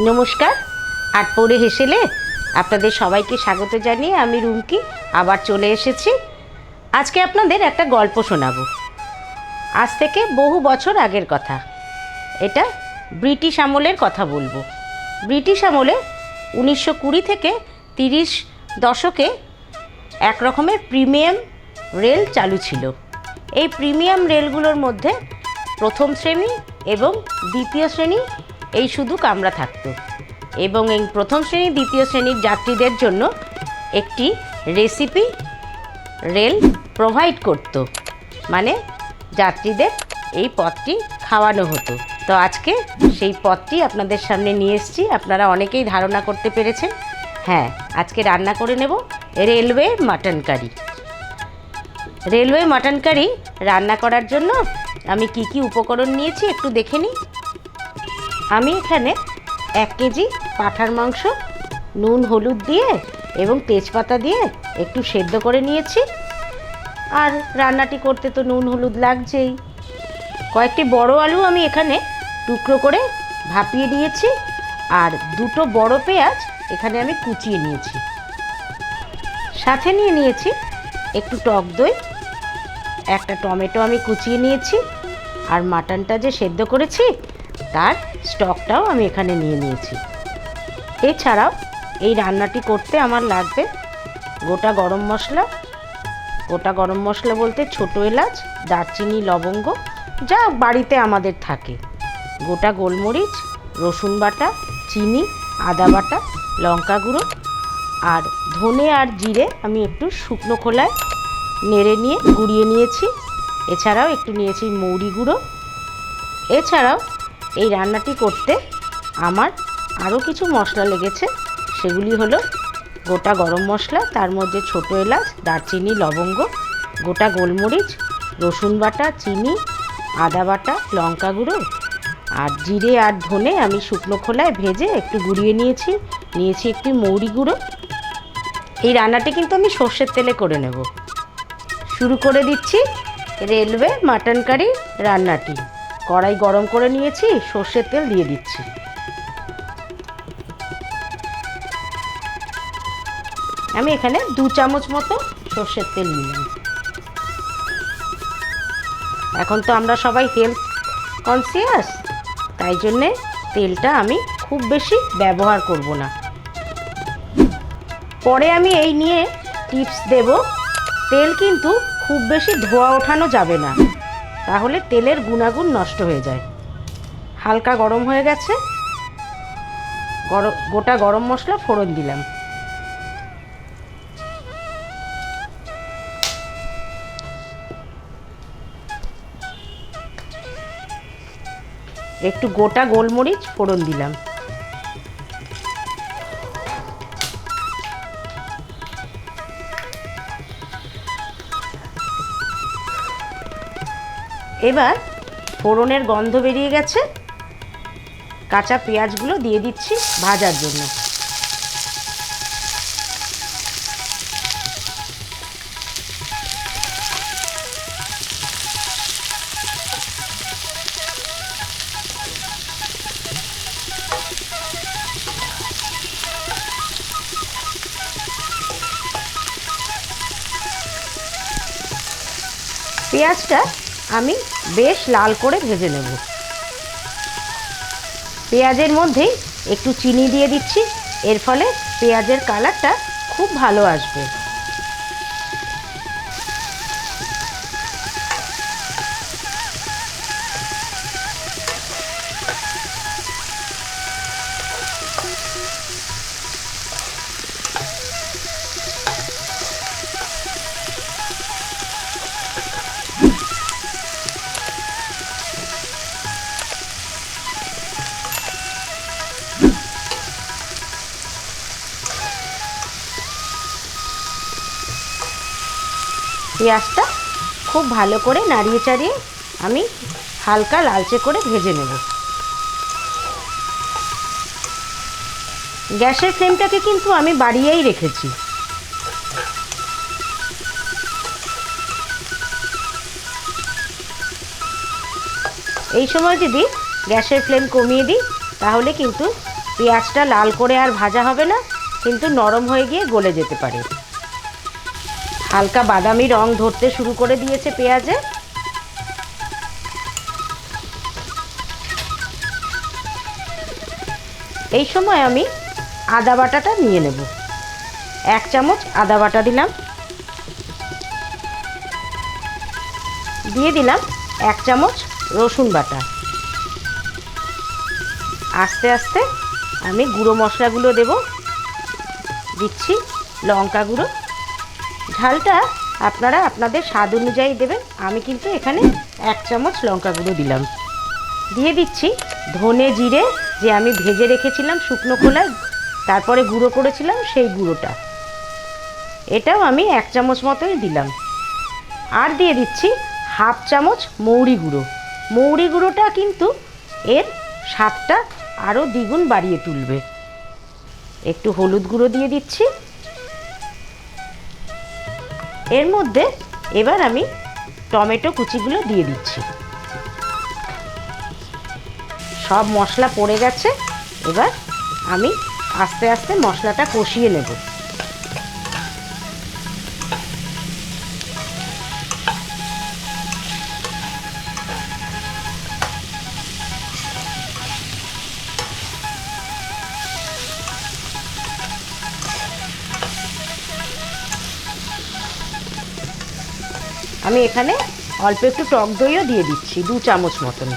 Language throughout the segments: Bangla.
নমস্কার, আটপৌরে হেসেলে আপনাদের সবাইকে স্বাগত জানিয়ে আমি রুমকি আবার চলে এসেছি। আজকে আপনাদের একটা গল্প শোনাবো। আজ থেকে বহু বছর আগের কথা। এটা ব্রিটিশ আমলের কথা বলবো। ব্রিটিশ আমলে 1920 থেকে 30 দশকে এক রকমের প্রিমিয়াম রেল চালু ছিল। এই প্রিমিয়াম রেলগুলোর মধ্যে প্রথম শ্রেণী এবং দ্বিতীয় শ্রেণী এই শুধু কামরা থাকতো, এবং এই প্রথম শ্রেণী দ্বিতীয় শ্রেণীর যাত্রীদের জন্য একটি রেসিপি রেল প্রোভাইড করত, মানে যাত্রীদের এই পদটি খাওয়ানো হতো। তো আজকে সেই পদটি আপনাদের সামনে নিয়ে এসেছি। আপনারা অনেকেই ধারণা করতে পেরেছেন। হ্যাঁ, আজকে রান্না করে নেব railway mutton curry. Railway mutton curry রান্না করার জন্য আমি কি কি উপকরণ নিয়েছি একটু দেখে নিই। আমি এখানে 1 কেজি পাঁঠার মাংস নুন হলুদ দিয়ে এবং তেজপাতা দিয়ে একটু সেদ্ধ করে নিয়েছি। আর রান্নাটি করতে তো নুন হলুদ লাগছেই। কয়েকটি বড় আলু আমি এখানে টুকরো করে ভাপিয়ে নিয়েছি, আর 2টো বড় পেঁয়াজ এখানে আমি কুচিয়ে নিয়েছি। সাথে নিয়ে নিয়েছি একটু টক দই, একটা টমেটো আমি কুচিয়ে নিয়েছি, আর মাটনটা যে সেদ্ধ করেছি তার স্টকটাও আমি এখানে নিয়ে নিয়েছি। এছাড়াও এই রান্নাটি করতে আমার লাগবে গোটা গরম মশলা। গোটা গরম মশলা বলতে ছোটো এলাচ, দারচিনি, লবঙ্গ, যা বাড়িতে আমাদের থাকে, গোটা গোলমরিচ, রসুন বাটা, চিনি, আদা বাটা, লঙ্কা গুঁড়ো, আর ধনে আর জিরে আমি একটু শুকনো খোলায় নেড়ে নিয়ে গুঁড়িয়ে নিয়েছি। এছাড়াও একটু নিয়েছি মৌরি গুঁড়ো। এছাড়াও এই রান্নাটি করতে আমার আরও কিছু মশলা লেগেছে। সেগুলি হলো গোটা গরম মশলা, তার মধ্যে ছোটো এলাচ, দারচিনি, লবঙ্গ, গোটা গোলমরিচ, রসুন বাটা, চিনি, আদা বাটা, লঙ্কা গুঁড়ো, আর জিরে আর ধনে আমি শুকনো খোলায় ভেজে একটু গুঁড়িয়ে নিয়েছি একটু মৌরি গুঁড়ো। এই রান্নাটি কিন্তু আমি সর্ষের তেলে করে নেব। শুরু করে দিচ্ছি রেলওয়ে মাটন কারি রান্নাটি। কড়াই গরম করে নিয়েছি, সর্ষের তেল দিয়ে দিচ্ছি। আমি এখানে 2 চামচ মতো সর্ষের তেল নিলাম। এখন তো আমরা সবাই হেলথ কনসিয়াস, তাই জন্যে তেলটা আমি খুব বেশি ব্যবহার করব না। পরে আমি এই নিয়ে টিপস দেব। তেল কিন্তু খুব বেশি ধোয়া ওঠানো যাবে না, তাহলে তেলের গুণাগুণ নষ্ট হয়ে যায়। হালকা গরম হয়ে গেছে, গোটা গরম মশলা ফোড়ন দিলাম। একটু গোটা গোলমরিচ ফোড়ন দিলাম। এবার ফোড়নের গন্ধ বেরিয়ে গেছে, কাঁচা পেঁয়াজগুলো দিয়ে দিচ্ছি ভাজার জন্য। পেঁয়াজটা আমি বেশ লাল করে ভেজে নেব। পেঁয়াজের মধ্যেই একটু চিনি দিয়ে দিচ্ছি, এর ফলে পেঁয়াজের কালারটা খুব ভালো আসবে। পেঁয়াজটা খুব ভালো করে নাড়িয়ে চাড়িয়ে আমি হালকা লালচে করে ভেজে নেব। গ্যাসের ফ্লেমটাকে কিন্তু আমি বাড়িয়েই রেখেছি। এই সময় যদি গ্যাসের ফ্লেম কমিয়ে দিই তাহলে কিন্তু পেঁয়াজটা লাল করে আর ভাজা হবে না, কিন্তু নরম হয়ে গিয়ে গলে যেতে পারে। হালকা বাদামি রং ধরতে শুরু করে দিয়েছে পেঁয়াজে। এই সময় আমি আদা বাটাটা নিয়ে নেব। 1 চামচ আদা বাটা দিলাম, দিয়ে দিলাম 1 চামচ রসুন বাটা। আস্তে আস্তে আমি গুঁড়ো মশলাগুলো দেব। দিচ্ছি লঙ্কা গুঁড়ো, ঝালটা আপনারা আপনাদের স্বাদ অনুযায়ী দেবেন। আমি কিন্তু এখানে 1 চামচ লঙ্কা গুঁড়ো দিলাম। দিয়ে দিচ্ছি ধনে জিরে, যে আমি ভেজে রেখেছিলাম শুকনো খোলায়, তারপরে গুঁড়ো করেছিলাম সেই গুঁড়োটা, এটাও আমি 1 চামচ মতোই দিলাম। আর দিয়ে দিচ্ছি 1/2 চামচ মৌরি গুঁড়ো। মৌরি গুঁড়োটা কিন্তু এর স্বাদটা আরও দ্বিগুণ বাড়িয়ে তুলবে। একটু হলুদ গুঁড়ো দিয়ে দিচ্ছি। এর মধ্যে এবার আমি টমেটো কুচিগুলো দিয়ে দিচ্ছি। সব মশলা পড়ে গেছে। এবার আমি আস্তে আস্তে মশলাটা কষিয়ে নেব। আমি এখানে অল্প একটু টক দইও দিয়ে দিচ্ছি, 2 চামচ মতন।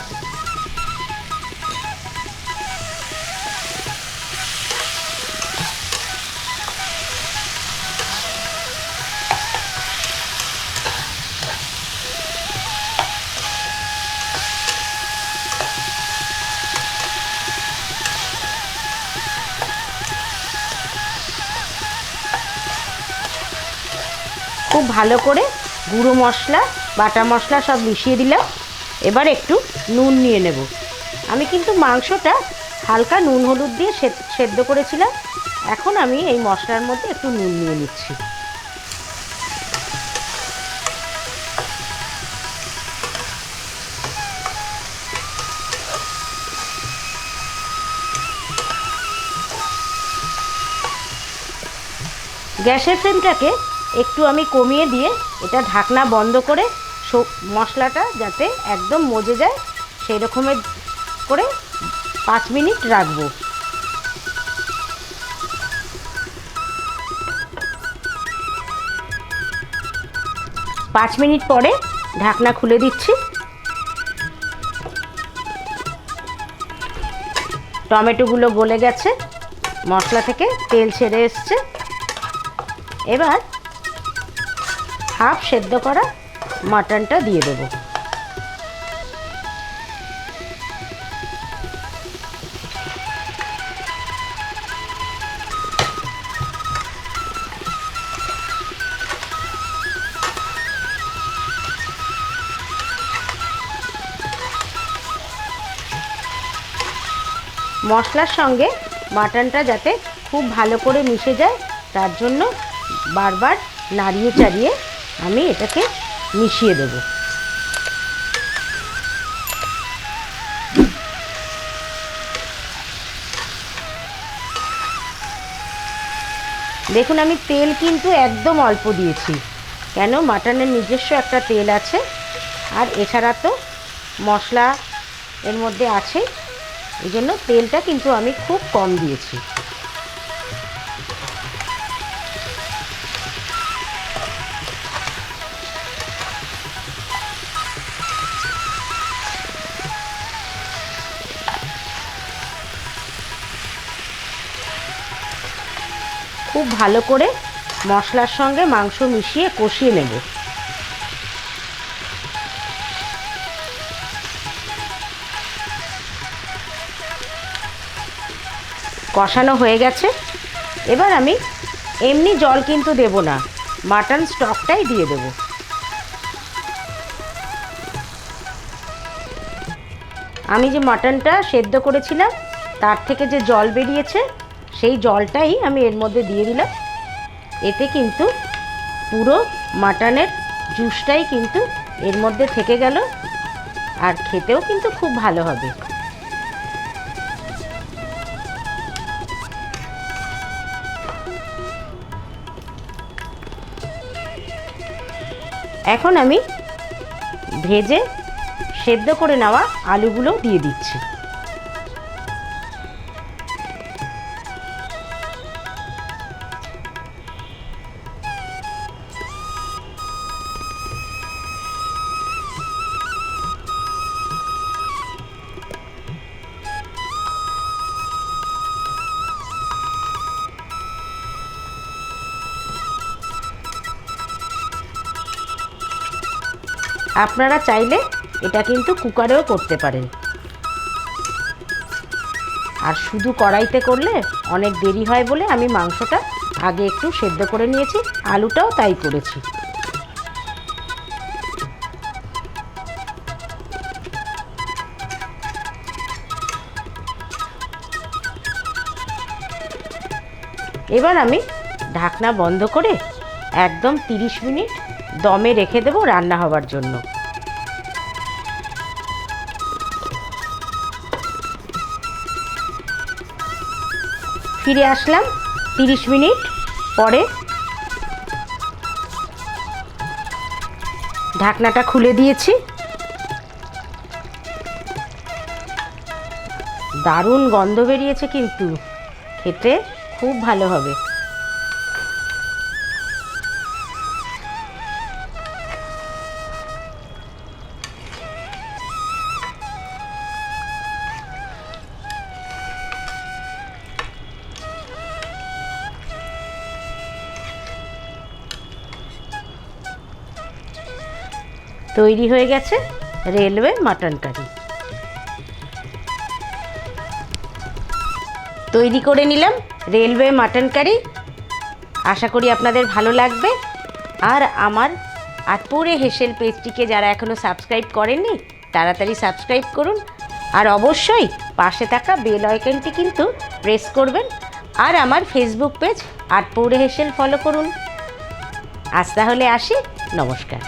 খুব ভালো করে গুঁড়ো মশলা বাটা মশলা সব মিশিয়ে দিলাম। এবার একটু নুন নিয়ে নেব। আমি কিন্তু মাংসটা হালকা নুন হলুদ দিয়ে সেদ্ধ করেছিলাম। এখন আমি এই মশলার মধ্যে একটু নুন নিয়ে নিচ্ছি। গ্যাসের ফ্লেমটাকে একটু আমি কমিয়ে দিয়ে এটা ঢাকনা বন্ধ করে মশলাটা যাতে একদম মজে যায় সেই রকমের করে 5 মিনিট রাখবো। 5 মিনিট পরে ঢাকনা খুলে দিচ্ছি। টমেটোগুলো গলে গেছে, মশলা থেকে তেল ছেড়ে এসছে। এবার হাফ সেদ্ধ করা মাটনটা দিয়ে দেব। মশলার সঙ্গে মাটনটা যাতে খুব ভালো করে মিশে যায় তার জন্য বারবার নাড়িয়ে চাড়িয়ে আমি এটাকে মিশিয়ে দেব। দেখুন আমি তেল কিন্তু একদম অল্প দিয়েছি, কেন মাটনের নিজস্ব একটা তেল আছে, আর এছাড়া তো মশলা এর মধ্যে আছে, এই জন্য তেলটা কিন্তু আমি খুব কম দিয়েছি। খুব ভালো করে মশলার সঙ্গে মাংস মিশিয়ে কষিয়ে নেব। কষানো হয়ে গেছে। এবার আমি এমনি জল কিন্তু দেব না, মাটন স্টকটাই দিয়ে দেব। আমি যে মাটনটা সেদ্ধ করেছিলাম তার থেকে যে জল বেরিয়েছে সেই জলটাই আমি এর মধ্যে দিয়ে দিলাম। এতে কিন্তু পুরো মাটনের জুসটাই কিন্তু এর মধ্যে থেকে গেল, আর খেতেও কিন্তু খুব ভালো হবে। এখন আমি ভেজে সেদ্ধ করে নেওয়া আলুগুলো দিয়ে দিচ্ছি। আপনারা চাইলে এটা কিন্তু কুকারেও করতে পারেন, আর শুধু কড়াইতে করলে অনেক দেরি হয় বলে আমি মাংসটা আগে একটু সেদ্ধ করে নিয়েছি, আলুটাও তাই করেছি। এবার আমি ঢাকনা বন্ধ করে একদম 30 মিনিট দমে রেখে দেবো রান্না হবার জন্য। ফিরে আসলাম 30 মিনিট পরে। ঢাকনাটা খুলে দিয়েছি। দারুণ গন্ধ বেরিয়েছে, কিন্তু খেতে খুব ভালো হবে। তৈরি হয়ে গেছে রেলওয়ে মাটন কারি। তৈরি করে নিলাম রেলওয়ে মাটন কারি। আশা করি আপনাদের ভালো লাগবে। আর আমার আতপুরে হেসেল পেজটিকে যারা এখনও সাবস্ক্রাইব করেননি তাড়াতাড়ি সাবস্ক্রাইব করুন, আর অবশ্যই পাশে থাকা বেল আইকনটি কিন্তু প্রেস করবেন। আর আমার ফেসবুক পেজ আতপুরে হেসেল ফলো করুন। আজ তাহলে আসি, নমস্কার।